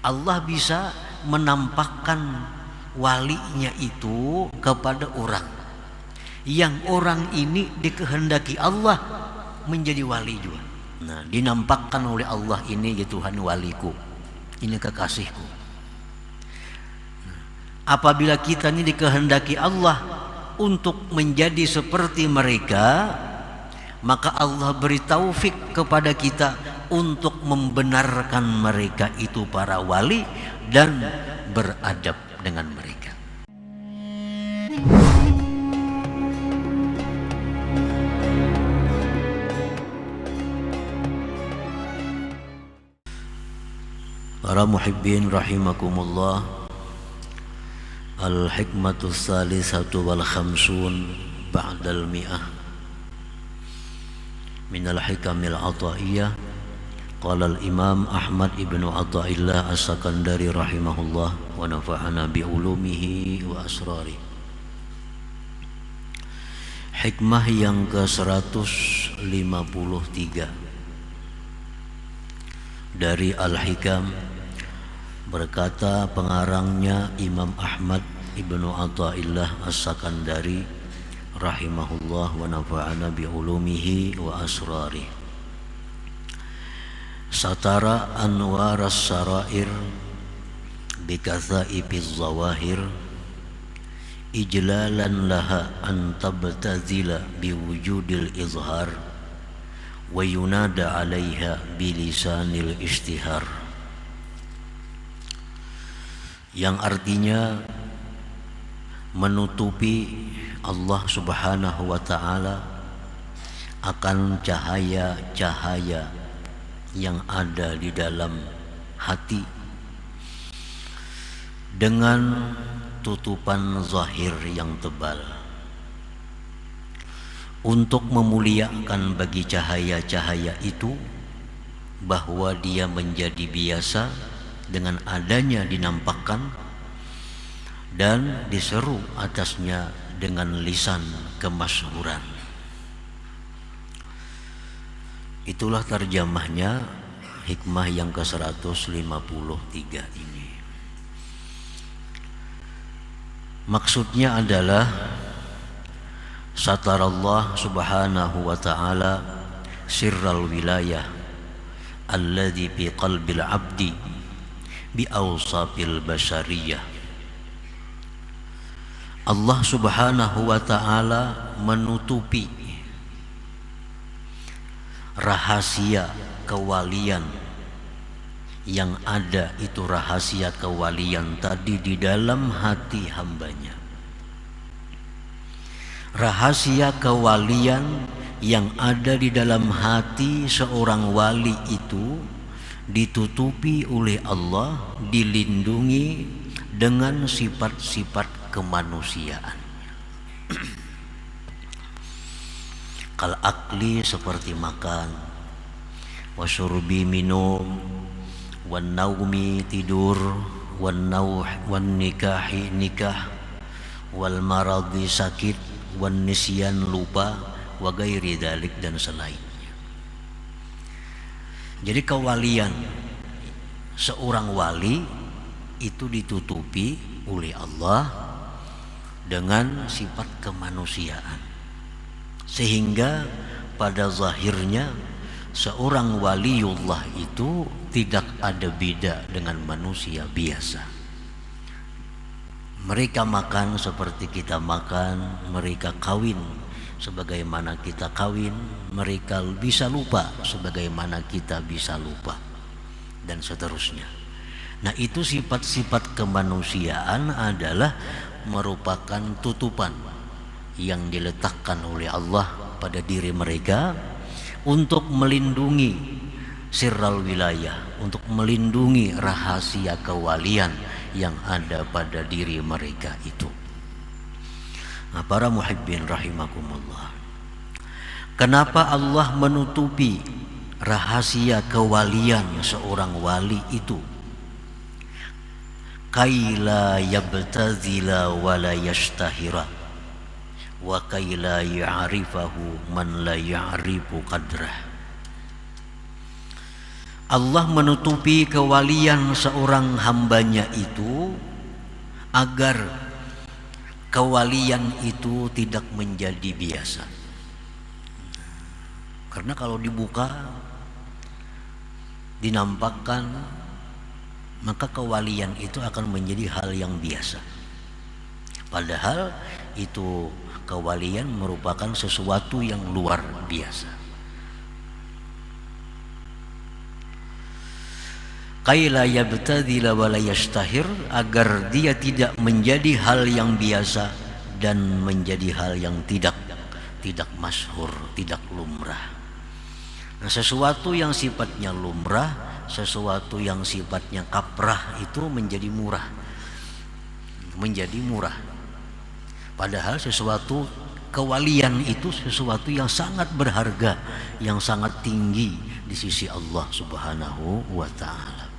Allah bisa menampakkan walinya itu kepada orang yang orang ini dikehendaki Allah menjadi wali juga. Nah, dinampakkan oleh Allah, ini ya Tuhan waliku, ini kekasihku. Nah, apabila kita ini dikehendaki Allah untuk menjadi seperti mereka, maka Allah beri taufik kepada kita untuk membenarkan mereka itu para wali dan beradab dengan mereka. Para muhibbin rahimakumullah, al-hikmatu tsalitsatu wal khamsun ba'dal mi'ah min al-hikamil ataiyah. Qala al-imam Ahmad ibnu Athaillah as-Sakandari rahimahullah wa nafa'ana bi ulumihi wa asrari. Hikmah yang ke-153 dari Al-Hikam, berkata pengarangnya Imam Ahmad ibnu Athaillah as-Sakandari rahimahullah wa nafa'ana bi ulumihi wa asrari. Satara anwar as-sarair bikatha'ibiz zawahir ijlalan laha an tabtazila biwujudil izhar wa yunada 'alaiha bilisanil istihar, yang artinya menutupi Allah Subhanahu wa ta'ala akan cahaya-cahaya yang ada di dalam hati dengan tutupan zahir yang tebal, untuk memuliakan bagi cahaya-cahaya itu bahwa dia menjadi biasa dengan adanya dinampakkan dan diseru atasnya dengan lisan kemasyhuran. Itulah terjemahnya hikmah yang ke-153 ini. Maksudnya adalah satarallah subhanahu wa ta'ala sirral wilayah alladhi fi qalbil abdi bi awsafil bashariyah. Allah subhanahu wa ta'ala menutupi rahasia kewalian yang ada, itu rahasia kewalian tadi di dalam hati hambanya. Rahasia kewalian yang ada di dalam hati seorang wali itu ditutupi oleh Allah, dilindungi dengan sifat-sifat kemanusiaan. Kal akli, seperti makan, wasyurbi minum, wan naumi tidur, wan nauh wan nikahi nikah, wal maradi sakit, wan nisyan lupa, wa gairi dalik dan selainnya. Jadi kewalian seorang wali itu ditutupi oleh Allah dengan sifat kemanusiaan, sehingga pada zahirnya seorang waliullah itu tidak ada beda dengan manusia biasa. Mereka makan seperti kita makan, mereka kawin sebagaimana kita kawin, mereka bisa lupa sebagaimana kita bisa lupa, dan seterusnya. Nah, itu sifat-sifat kemanusiaan adalah merupakan tutupan yang diletakkan oleh Allah pada diri mereka untuk melindungi sirral wilayah, untuk melindungi rahasia kewalian yang ada pada diri mereka itu. Nah, para muhibbin rahimakumullah, kenapa Allah menutupi rahasia kewalian seorang wali itu? Kaila yabtazila wala yashtahira wa kaila ya'rifahu man la ya'rifu qadrah. Allah menutupi kewalian seorang hambanya itu agar kewalian itu tidak menjadi biasa. Karena kalau dibuka, dinampakkan, maka kewalian itu akan menjadi hal yang biasa. Padahal itu kewalian merupakan sesuatu yang luar biasa. Kaila yabtadila wa la yastahir, agar dia tidak menjadi hal yang biasa dan menjadi hal yang tidak masyhur, tidak lumrah. Nah, sesuatu yang sifatnya lumrah, sesuatu yang sifatnya kaprah itu menjadi murah. Padahal sesuatu kewalian itu sesuatu yang sangat berharga, yang sangat tinggi di sisi Allah Subhanahu wa ta'ala.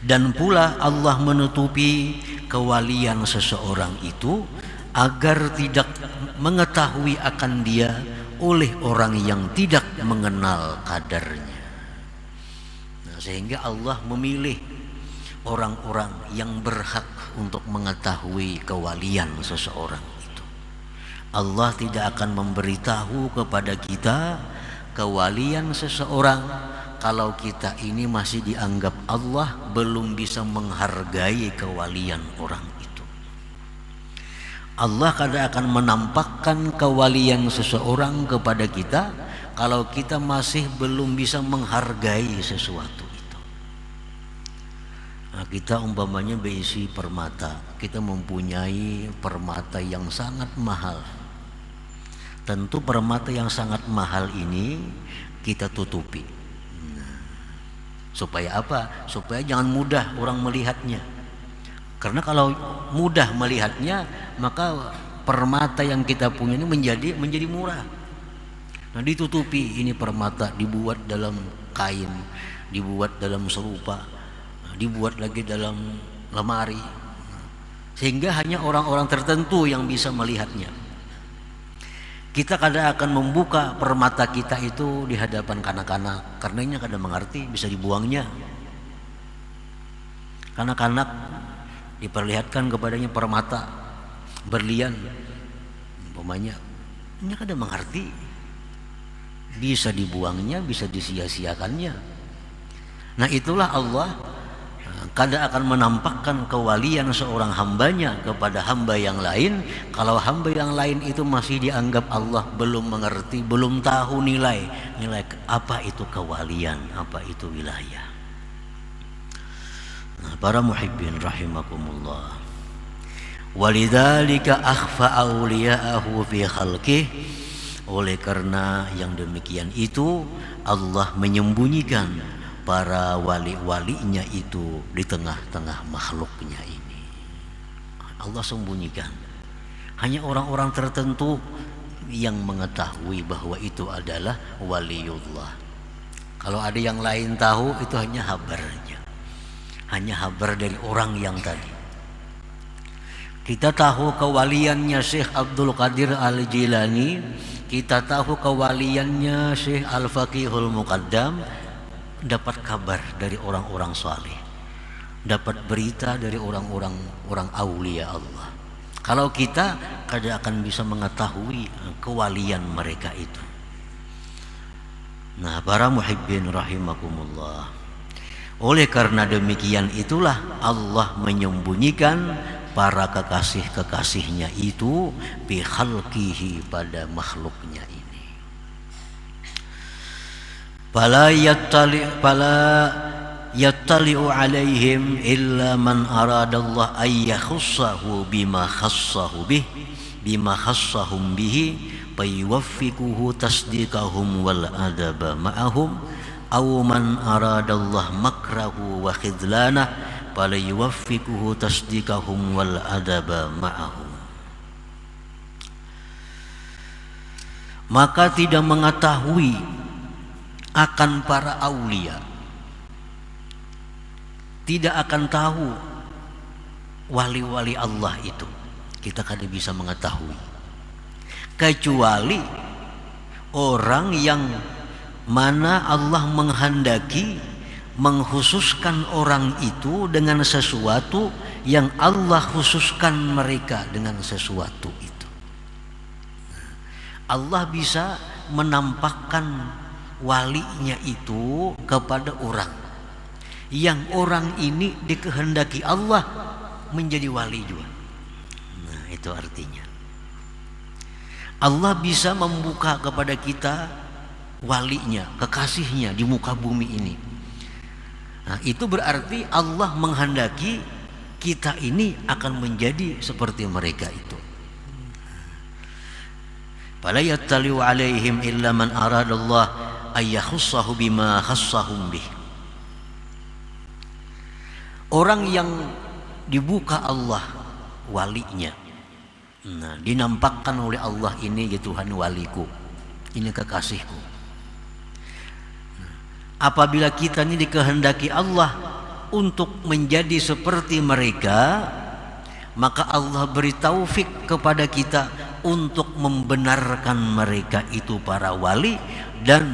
Dan pula Allah menutupi kewalian seseorang itu agar tidak mengetahui akan dia oleh orang yang tidak mengenal kadarnya. Nah, sehingga Allah memilih orang-orang yang berhak untuk mengetahui kewalian seseorang itu. Allah tidak akan memberitahu kepada kita kewalian seseorang kalau kita ini masih dianggap Allah belum bisa menghargai kewalian orang itu. Allah kadang akan menampakkan kewalian seseorang kepada kita kalau kita masih belum bisa menghargai sesuatu itu. Nah, kita umpamanya berisi permata, kita mempunyai permata yang sangat mahal. Tentu permata yang sangat mahal ini kita tutupi. Supaya apa? Supaya jangan mudah orang melihatnya. Karena kalau mudah melihatnya, maka permata yang kita punya ini menjadi murah. Nah, ditutupi, ini permata dibuat dalam kain, dibuat dalam serupa, dibuat lagi dalam lemari, sehingga hanya orang-orang tertentu yang bisa melihatnya. Kita kadang akan membuka permata kita itu di hadapan kanak-kanak, karenanya kadang mengerti bisa dibuangnya. Kanak-kanak diperlihatkan kepadanya permata berlian, umpamanya, ini kadang mengerti bisa dibuangnya, bisa disia-siakannya. Nah, itulah Allah kadang akan menampakkan kewalian seorang hambanya kepada hamba yang lain kalau hamba yang lain itu masih dianggap Allah belum mengerti, belum tahu nilai apa itu kewalian, apa itu wilayah. Nah, para muhibbin rahimakumullah, walidzalika akhfa awliya'ahu fi khalqih, oleh karena yang demikian itu Allah menyembunyikan para wali-walinya itu di tengah-tengah makhluknya ini. Allah sembunyikan. Hanya orang-orang tertentu yang mengetahui bahwa itu adalah waliullah. Kalau ada yang lain tahu, itu hanya habarnya, hanya habar dari orang yang tadi. Kita tahu kewaliannya Syekh Abdul Qadir Al-Jilani, kita tahu kewaliannya Syekh Al-Faqihul Muqaddam, dapat kabar dari orang-orang saleh, dapat berita dari orang-orang aulia Allah. Kalau kita kadang akan bisa mengetahui kewalian mereka itu. Nah, para muhibbin rahimakumullah, oleh karena demikian itulah Allah menyembunyikan para kekasih-kekasihnya itu bi khalqihi, pada makhluknya ini. Fala yattali'u alaihim illa man aradallah ay yakhussahu bima khassahum bihi fayuwaffiquhu tasdiqahum wal adaba ma'ahum aw man aradallah makrahu wa khidlanah fala yuwaffiquhu tasdiqahum wal adaba ma'ahum. Maka tidak mengetahui akan para aulia, tidak akan tahu wali-wali Allah itu, kita kadang bisa mengetahui, kecuali orang yang mana Allah menghendaki mengkhususkan orang itu dengan sesuatu yang Allah khususkan mereka dengan sesuatu itu. Allah bisa menampakkan walinya itu kepada orang yang orang ini dikehendaki Allah menjadi wali juga. Nah, itu artinya Allah bisa membuka kepada kita walinya, kekasihnya di muka bumi ini. Nah, itu berarti Allah menghendaki kita ini akan menjadi seperti mereka itu. Fala yattali'u 'alaihim illa man aradallah ay yakhussahu bima khassahum bih. Orang yang dibuka Allah walinya, nah, dinampakkan oleh Allah, ini ya Tuhan waliku, ini kekasihku. Apabila kita ini dikehendaki Allah untuk menjadi seperti mereka, maka Allah beri taufik kepada kita untuk membenarkan mereka itu para wali dan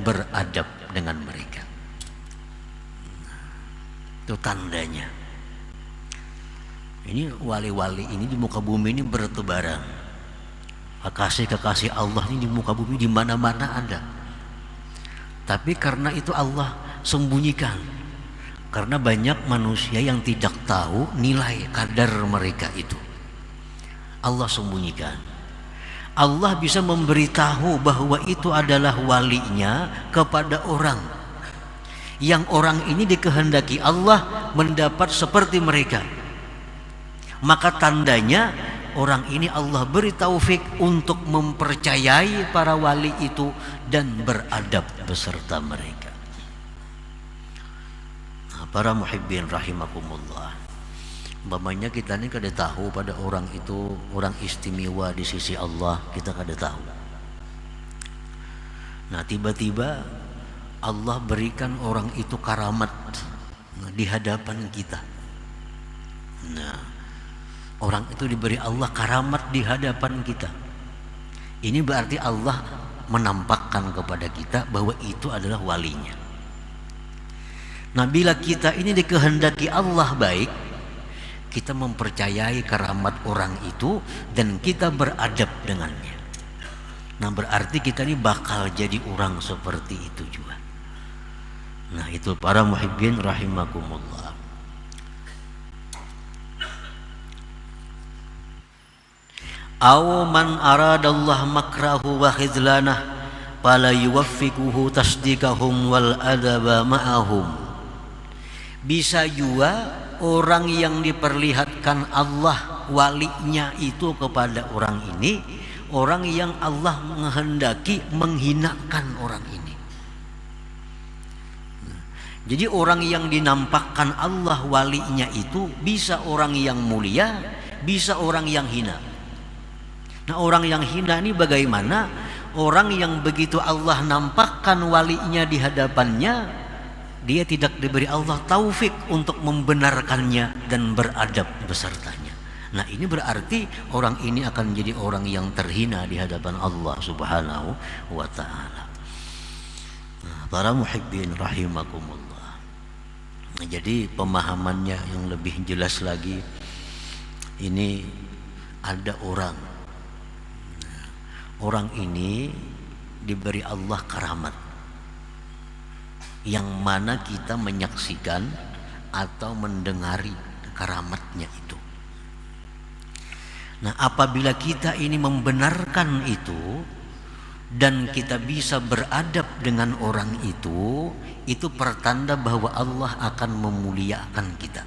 beradab dengan mereka. Itu tandanya. Ini wali-wali ini di muka bumi ini bertebaran. Kekasih-kekasih Allah ini di muka bumi di mana-mana ada. Tapi karena itu Allah sembunyikan, karena banyak manusia yang tidak tahu nilai kadar mereka itu. Allah sembunyikan. Allah bisa memberitahu bahwa itu adalah walinya kepada orang yang orang ini dikehendaki Allah mendapat seperti mereka. Maka tandanya orang ini Allah beri taufik untuk mempercayai para wali itu dan beradab beserta mereka. Nah, para muhibbin rahimakumullah, umpamanya kita ini kada tahu pada orang itu orang istimewa di sisi Allah, kita kada tahu. Nah, tiba-tiba Allah berikan orang itu karamat di hadapan kita. Nah, orang itu diberi Allah karamat di hadapan kita. Ini berarti Allah menampakkan kepada kita bahwa itu adalah walinya. Nah, bila kita ini dikehendaki Allah baik, kita mempercayai karamat orang itu dan kita beradab dengannya. Nah, berarti kita ini bakal jadi orang seperti itu juga. Nah, itu para muhibbin rahimakumullah. Aw man aradallah makrahu wa khidlanah fala yuwaffiquhu tasdiqahum wal adaba ma'ahum. Bisa juga orang yang diperlihatkan Allah walinya itu kepada orang ini, orang yang Allah menghendaki menghinakan orang ini. Jadi orang yang dinampakkan Allah walinya itu bisa orang yang mulia, bisa orang yang hina. Nah, orang yang hina ini bagaimana? Orang yang begitu Allah nampakkan walinya di hadapannya, dia tidak diberi Allah taufik untuk membenarkannya dan beradab besertanya. Nah, ini berarti orang ini akan menjadi orang yang terhina di hadapan Allah Subhanahu wa ta'ala. Nah, para muhibbin rahimakumullah. Nah, jadi pemahamannya yang lebih jelas lagi, ini ada orang ini diberi Allah karamat yang mana kita menyaksikan atau mendengari karamatnya itu. Nah, apabila kita ini membenarkan itu dan kita bisa beradab dengan orang itu pertanda bahwa Allah akan memuliakan kita.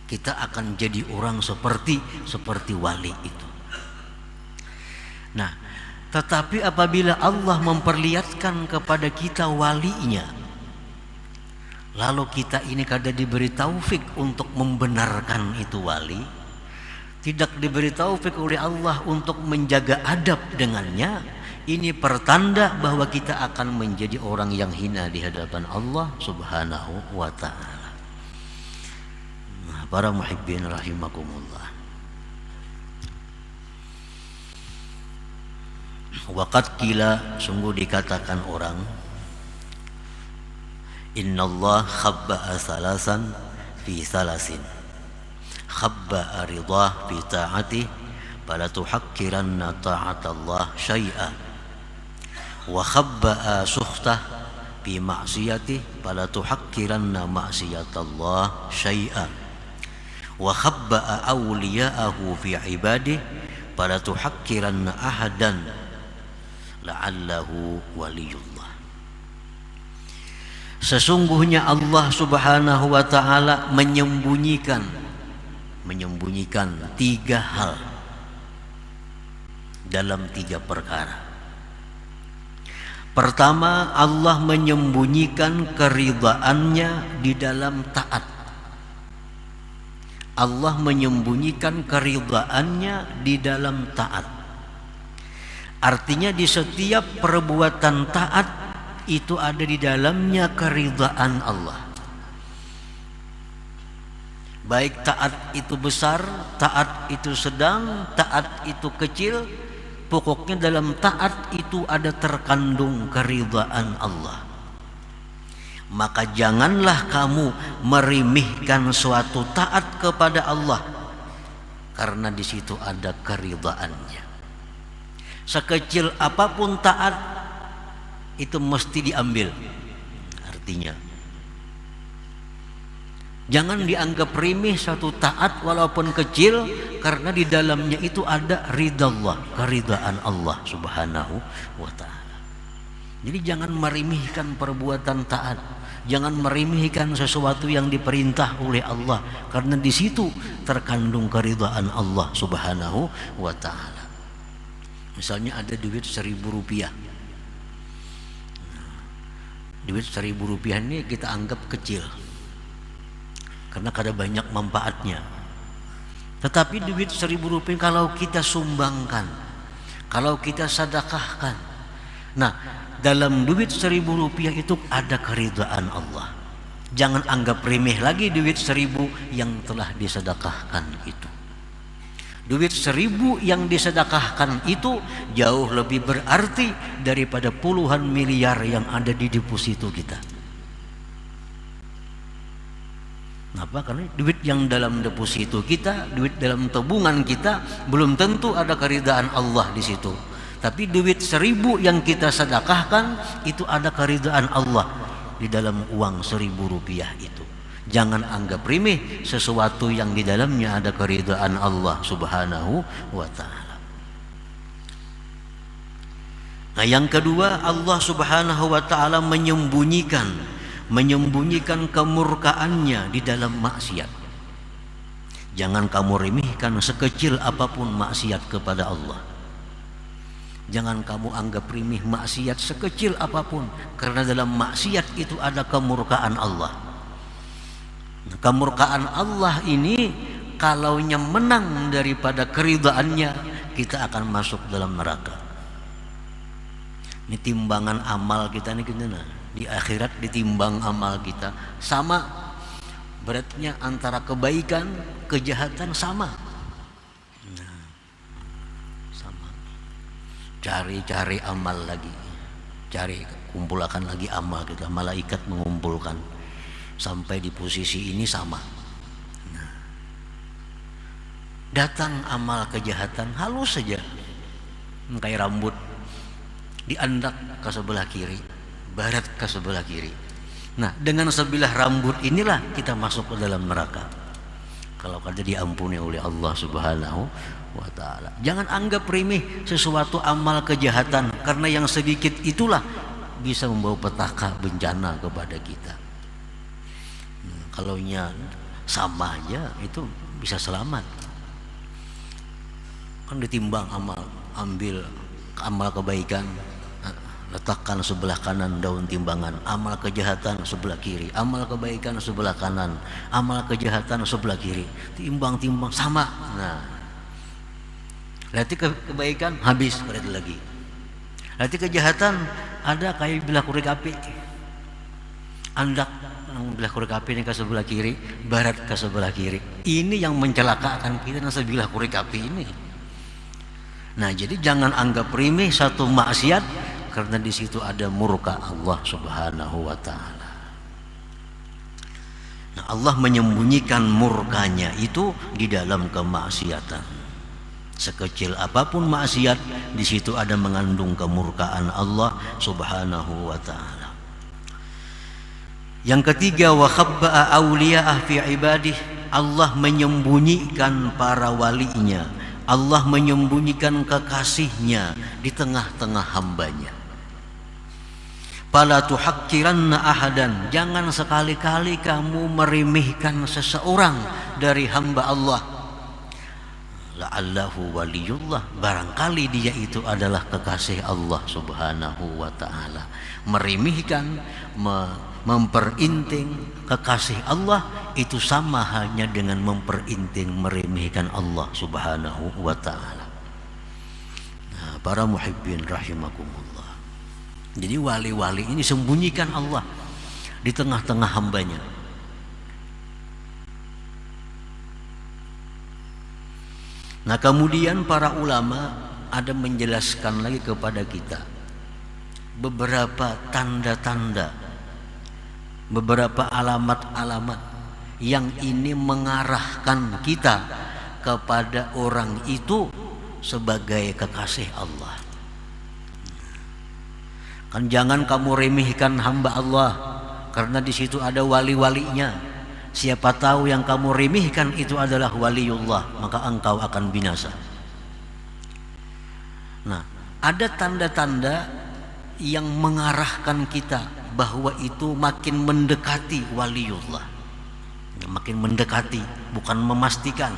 Kita akan jadi orang seperti wali itu. Nah, tetapi apabila Allah memperlihatkan kepada kita walinya, lalu kita ini kada diberi taufik untuk membenarkan itu wali, tidak diberi taufik oleh Allah untuk menjaga adab dengannya, ini pertanda bahwa kita akan menjadi orang yang hina di hadapan Allah Subhanahu wa ta'ala. Nah, para muhibbin rahimakumullah. Waqad qila, sungguh dikatakan orang, innallah khabba'a salasan fi salasin, khabba'a ridah fi ta'atih, fala tuhakkiranna ta'atallah syai'a, wa khabba'a sukhtah fi ma'siyatih, fala tuhakkiranna ma'siyatallah syai'a, wa khabba'a awliya'ahu fi ibadih, fala tuhakkiranna ahadan la'allahu waliyullah. Sesungguhnya Allah Subhanahu wa ta'ala menyembunyikan tiga hal dalam tiga perkara. Pertama, Allah menyembunyikan keridhaannya di dalam taat. Allah menyembunyikan keridhaannya di dalam taat. Artinya di setiap perbuatan taat itu ada di dalamnya keridhaan Allah. Baik taat itu besar, taat itu sedang, taat itu kecil, pokoknya dalam taat itu ada terkandung keridhaan Allah. Maka janganlah kamu meremehkan suatu taat kepada Allah, karena di situ ada keridhaannya. Sekecil apapun taat itu mesti diambil. Artinya jangan dianggap remeh satu taat walaupun kecil, karena di dalamnya itu ada ridha Allah, keridhaan Allah Subhanahu wa ta'ala. Jadi jangan meremehkan perbuatan taat, jangan meremehkan sesuatu yang diperintah oleh Allah, karena di situ terkandung keridhaan Allah Subhanahu wa ta'ala. Misalnya ada duit 1.000 rupiah. Duit 1.000 rupiah ini kita anggap kecil karena kada banyak manfaatnya. Tetapi duit 1.000 rupiah kalau kita sumbangkan, kalau kita sedekahkan, nah dalam duit 1.000 rupiah itu ada keridhaan Allah. Jangan anggap remeh lagi duit 1.000 yang telah disedekahkan itu. Duit 1.000 yang disedekahkan itu jauh lebih berarti daripada puluhan miliar yang ada di deposito kita. Kenapa? Karena duit yang dalam deposito kita, duit dalam tabungan kita, belum tentu ada keridhaan Allah di situ. Tapi duit 1.000 yang kita sedekahkan itu ada keridhaan Allah di dalam uang 1.000 rupiah itu. Jangan anggap remeh sesuatu yang di dalamnya ada keridhaan Allah Subhanahu wa ta'ala. Nah, yang kedua, Allah Subhanahu wa ta'ala menyembunyikan kemurkaannya di dalam maksiat. Jangan kamu remehkan sekecil apapun maksiat kepada Allah. Jangan kamu anggap remeh maksiat sekecil apapun, karena dalam maksiat itu ada kemurkaan Allah. Kemurkaan Allah ini kalaunya menang daripada keridhaannya, kita akan masuk dalam neraka. Ini timbangan amal kita nih, di akhirat ditimbang amal kita sama beratnya antara kebaikan kejahatan sama. Nah, sama. Cari amal lagi, kumpulkan lagi amal kita. Malaikat mengumpulkan sampai di posisi ini sama. Nah, datang amal kejahatan halus saja, kayak rambut diandak ke sebelah kiri, barat ke sebelah kiri. Nah, dengan sebilah rambut inilah kita masuk ke dalam neraka kalau kada diampuni oleh Allah Subhanahu wa ta'ala. Jangan anggap remeh sesuatu amal kejahatan, karena yang sedikit itulah bisa membawa petaka bencana kepada kita. Kalau sama aja itu bisa selamat. Kan ditimbang amal, ambil amal kebaikan, letakkan sebelah kanan daun timbangan, amal kejahatan sebelah kiri, amal kebaikan sebelah kanan, amal kejahatan sebelah kiri, timbang sama. Nah, lihat kebaikan habis, berarti lagi. Lihat kejahatan ada kayak bilah korek api, andak belah korek api ini ke sebelah kiri, barat ke sebelah kiri. Ini yang mencelakakan kita, sebilah korek api ini. Nah, jadi jangan anggap remeh satu maksiat karena di situ ada murka Allah Subhanahu wa taala. Nah, Allah menyembunyikan murkanya itu di dalam kemaksiatan. Sekecil apapun maksiat, di situ ada mengandung kemurkaan Allah Subhanahu wa taala. Yang ketiga, wa khabba'a awliya'ah fi ibadih, Allah menyembunyikan para walinya, Allah menyembunyikan kekasihnya di tengah-tengah hambanya. Fala tuhakkiranna ahadan, jangan sekali-kali kamu meremehkan seseorang dari hamba Allah. La'allahu waliyullah, barangkali dia itu adalah kekasih Allah Subhanahu wa taala. Meremehkan, memperinting kekasih Allah itu sama halnya dengan memperinting, meremehkan Allah Subhanahu wa taala. Nah, para muhibbin rahimakumullah. Jadi wali-wali ini sembunyikan Allah di tengah-tengah hambanya. Nah, kemudian para ulama ada menjelaskan lagi kepada kita beberapa tanda-tanda, beberapa alamat-alamat yang ini mengarahkan kita kepada orang itu sebagai kekasih Allah. Kan jangan kamu remehkan hamba Allah karena di situ ada wali-walinya. Siapa tahu yang kamu remehkan itu adalah waliullah, maka engkau akan binasa. Nah, ada tanda-tanda yang mengarahkan kita bahwa itu makin mendekati waliullah. Makin mendekati, bukan memastikan.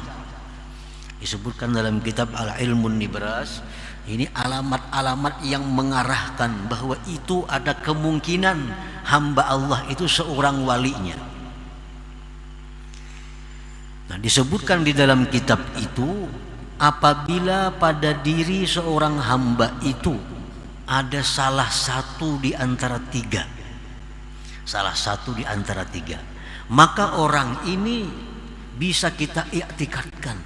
Disebutkan dalam kitab Al-Ilmun Nibras, ini alamat-alamat yang mengarahkan bahwa itu ada kemungkinan hamba Allah itu seorang walinya. Nah, disebutkan di dalam kitab itu, apabila pada diri seorang hamba itu ada salah satu di antara tiga, maka orang ini bisa kita i'tikadkan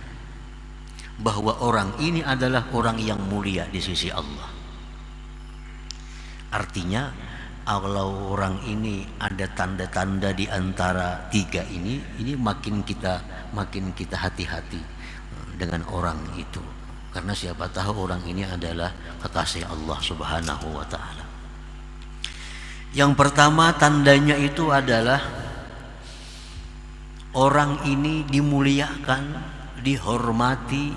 bahwa orang ini adalah orang yang mulia di sisi Allah. Artinya, kalau orang ini ada tanda-tanda di antara tiga ini makin kita hati-hati dengan orang itu, karena siapa tahu orang ini adalah kekasih Allah Subhanahu wa taala. Yang pertama tandanya itu adalah orang ini dimuliakan, dihormati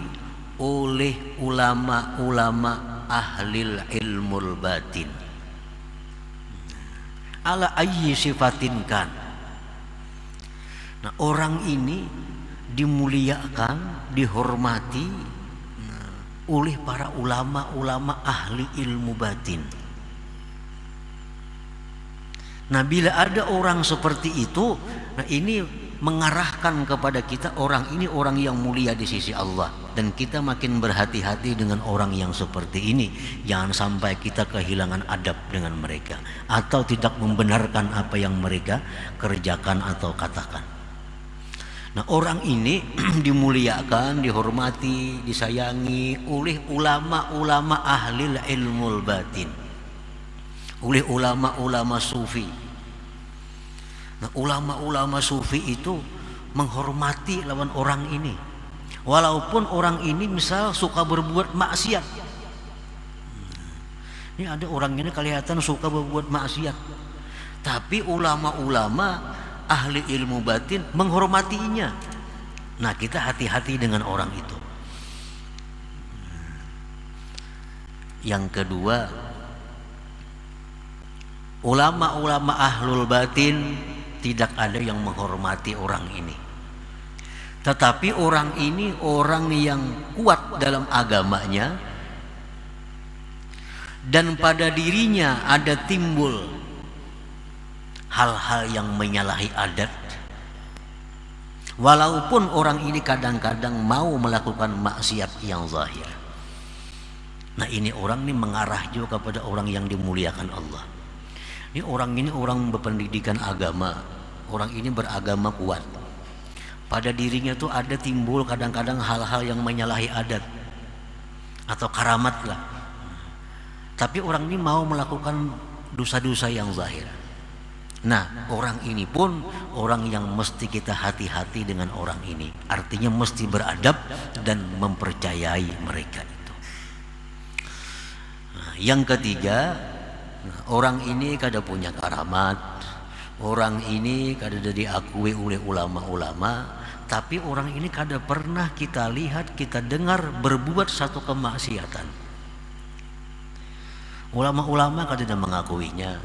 oleh ulama-ulama ahlil ilmul batin. Ala ayyi sifatin kan. Nah, orang ini dimuliakan, dihormati oleh para ulama-ulama ahli ilmu batin. Nah, bila ada orang seperti itu, nah ini mengarahkan kepada kita orang ini orang yang mulia di sisi Allah, dan kita makin berhati-hati dengan orang yang seperti ini. Jangan sampai kita kehilangan adab dengan mereka atau tidak membenarkan apa yang mereka kerjakan atau katakan. Nah, orang ini dimuliakan, dihormati, disayangi oleh ulama-ulama ahli ilmul batin, oleh ulama-ulama sufi. Nah, ulama-ulama sufi itu menghormati lawan orang ini, walaupun orang ini misal suka berbuat maksiat. Ini ada orang ini kelihatan suka berbuat maksiat, tapi ulama-ulama ahli ilmu batin menghormatinya. Nah, kita hati-hati dengan orang itu. Yang kedua, ulama-ulama ahlul batin tidak ada yang menghormati orang ini, tetapi orang ini orang yang kuat dalam agamanya, dan pada dirinya ada timbul hal-hal yang menyalahi adat, walaupun orang ini kadang-kadang mau melakukan maksiat yang zahir. Nah, ini orang ini mengarah juga kepada orang yang dimuliakan Allah. Ini orang berpendidikan agama, orang ini beragama kuat. Pada dirinya tuh ada timbul kadang-kadang hal-hal yang menyalahi adat. atau karamat lah. Tapi orang ini mau melakukan dosa-dosa yang zahir. Nah, orang ini pun orang yang mesti kita hati-hati dengan orang ini. Artinya mesti beradab dan mempercayai mereka itu. Nah, yang ketiga, orang ini kada punya karamat. Orang ini kada diakui oleh ulama-ulama. Tapi orang ini kada pernah kita lihat, kita dengar berbuat satu kemaksiatan. Ulama-ulama kada mengakuinya.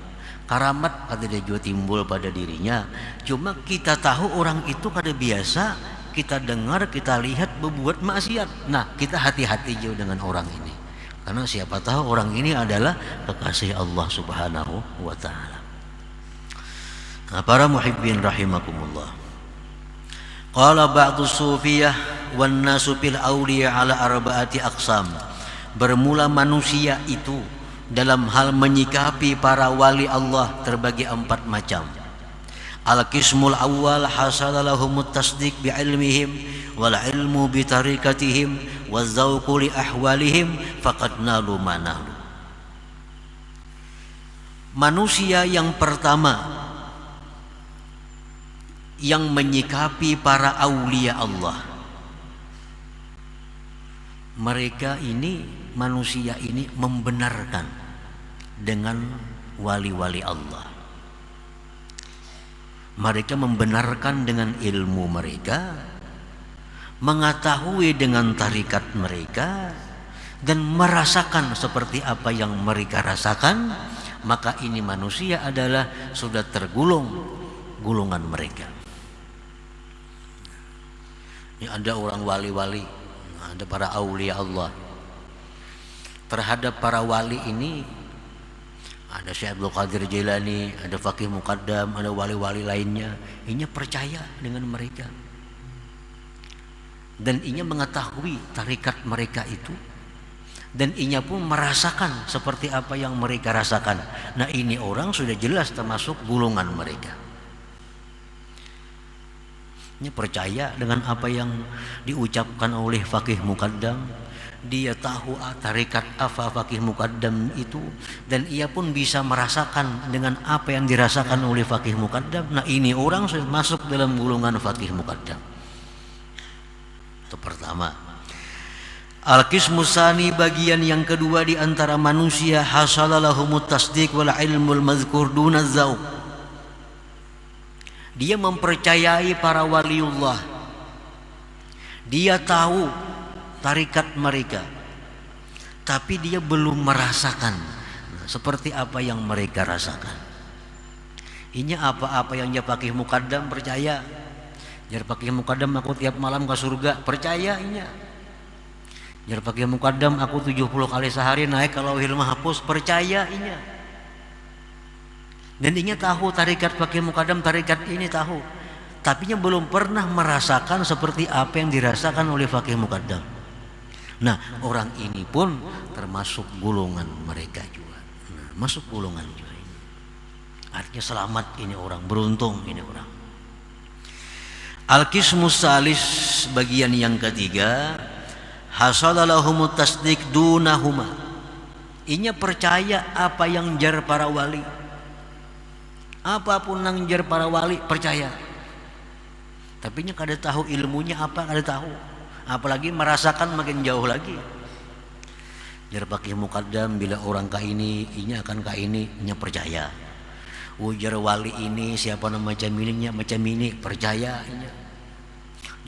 Karamat kada juga timbul pada dirinya. Cuma kita tahu orang itu kada biasa, kita dengar, kita lihat berbuat maksiat. Nah, kita hati-hati jauh dengan orang ini. Karena siapa tahu orang ini adalah kekasih Allah Subhanahu wa taala. Nah, para muhibbin rahimakumullah. Qala ba'du sufiyah wan nasu fil awliya ala arba'ati aqsam. Bermula manusia itu dalam hal menyikapi para wali Allah terbagi 4 macam. Al-qismul awwal hasala lahumut tasdiq bi ilmihim wal ilmu bi tariqatihim wa zauqu li ahwalihim faqad nalu manalu. Manusia yang pertama yang menyikapi para aulia Allah, mereka ini, manusia ini membenarkan dengan wali-wali Allah. Mereka membenarkan dengan ilmu mereka, mengetahui dengan tarikat mereka, dan merasakan seperti apa yang mereka rasakan. Maka ini manusia adalah sudah tergolong golongan mereka. Ini ada orang wali-wali, ada para aulia Allah. Terhadap para wali ini ada Syekh Abdul Qadir Jailani, ada Faqih Muqaddam, ada wali-wali lainnya. Inya percaya dengan mereka dan inya mengetahui tarikat mereka itu, dan inya pun merasakan seperti apa yang mereka rasakan. Nah, ini orang sudah jelas termasuk golongan mereka. Ini percaya dengan apa yang diucapkan oleh Faqih Muqaddam. Dia tahu tarikat apa Faqih Muqaddam itu, dan ia pun bisa merasakan dengan apa yang dirasakan oleh Faqih Muqaddam. Nah, ini orang sudah masuk dalam golongan Faqih Muqaddam. Itu pertama. Al-qismus tsani, bagian yang kedua di antara manusia, hasalalahumut tasdiq wal ilmul mazkur duna zauq. Dia mempercayai para waliullah. Dia tahu tarikat mereka, tapi dia belum merasakan seperti apa yang mereka rasakan. Ini apa-apa yang dia Faqih Muqaddam percaya. Jar Faqih Muqaddam aku tiap malam ke surga, percaya inya. Jar Faqih Muqaddam aku 70 kali sehari naik ke Lauhil Mahfuz, percaya inya. Dan inya tahu tarikat Faqih Muqaddam, tarikat ini tahu, tapi nya belum pernah merasakan seperti apa yang dirasakan oleh Faqih Muqaddam. Nah, orang ini pun termasuk golongan mereka juga. Nah, masuk golongan juga. Artinya selamat ini orang, beruntung ini orang. Al-qismus salis, bagian yang ketiga, hasalalahumut tasdiq dunahuma. Inya percaya apa yang jar para wali. Apapun yang jar para wali percaya. Tapi nya kada tahu ilmunya apa, kada tahu. Apalagi merasakan makin jauh lagi. Jar Faqih Muqaddam bila orang ka ini, inya akan ka ini, nya percaya. Ujar wali ini siapa nama macam ini percaya inya.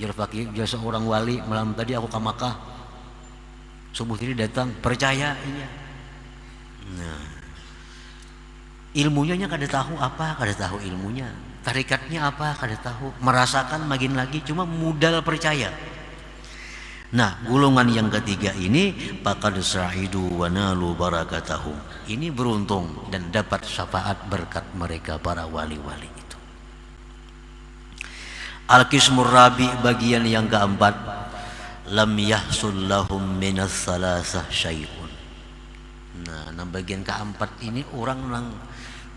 Jar Faqih jar seorang wali malam tadi aku ke Makkah. Subuh tadi datang, percaya inya. Nah, ilmunya kada tahu apa, kada tahu ilmunya. Tarikatnya apa, kada tahu. Merasakan makin lagi, cuma modal percaya. Nah, golongan yang ketiga ini faqad sa'idu wa nalu barakatahum. Ini beruntung dan dapat syafaat berkat mereka para wali-wali itu. Al-qismur rabi, bagian yang keempat, lam yahsul lahum minas salasah syai'un. Nah, bagian keempat ini orang yang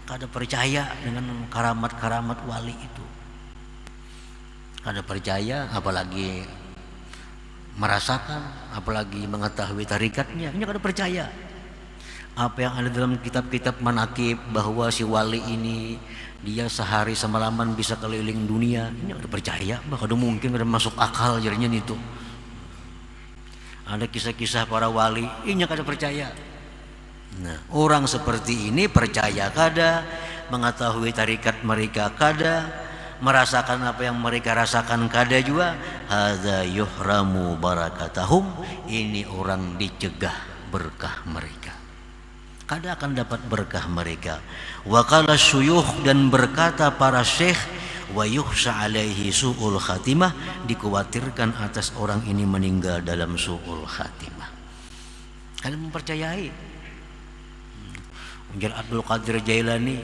kada percaya dengan karamat-karamat wali itu. Kada percaya, apalagi merasakan, apalagi mengetahui tarikatnya, ini kada percaya. Apa yang ada dalam kitab-kitab manakib bahwa si wali ini dia sehari semalaman bisa keliling dunia, ini kada percaya, kada mungkin, kada masuk akal jadinya itu. Ada kisah-kisah para wali, ini kada percaya. Nah, orang seperti ini percaya kada, mengetahui tarikat mereka kada, merasakan apa yang mereka rasakan kada juga. Hadza yuhramu barakatahum, ini orang dicegah berkah mereka, kada akan dapat berkah mereka. Wa qala syuyukh, dan berkata para syekh, wa yukhsha alaihi su'ul khatimah, dikhawatirkan atas orang ini meninggal dalam su'ul khatimah. Kalian mempercayai Ujar Abdul Qadir Jailani,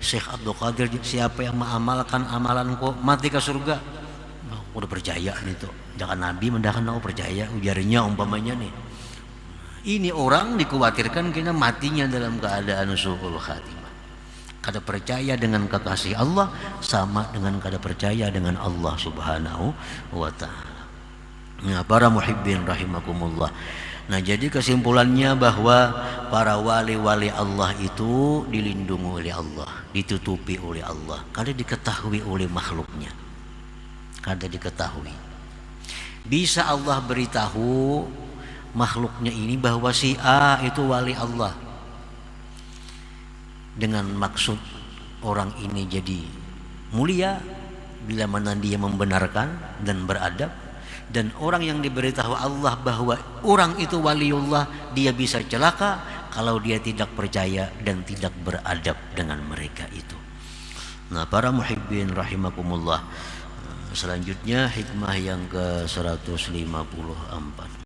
Syekh Abdul Qadir, siapa yang mengamalkan amalanku mati ke surga. Aku udah percaya nih tuh, jangan Nabi mendahkan aku percaya, ujarnya umpamanya nih. Ini orang dikhawatirkan kena matinya dalam keadaan su'ul khatimah. Kada percaya dengan kekasih Allah sama dengan kada percaya dengan Allah Subhanahu wa ta'ala. Nah, para muhibbin rahimakumullah. Nah, jadi kesimpulannya bahwa para wali-wali Allah itu dilindungi oleh Allah, ditutupi oleh Allah, kada diketahui oleh makhluknya, kada diketahui. Bisa Allah beritahu makhluknya ini bahwa si A itu wali Allah, dengan maksud orang ini jadi mulia bila mana dia membenarkan dan beradab. Dan orang yang diberitahu Allah bahwa orang itu waliullah, dia bisa celaka kalau dia tidak percaya dan tidak beradab dengan mereka itu. Nah, para muhibbin rahimakumullah, selanjutnya hikmah yang ke 154.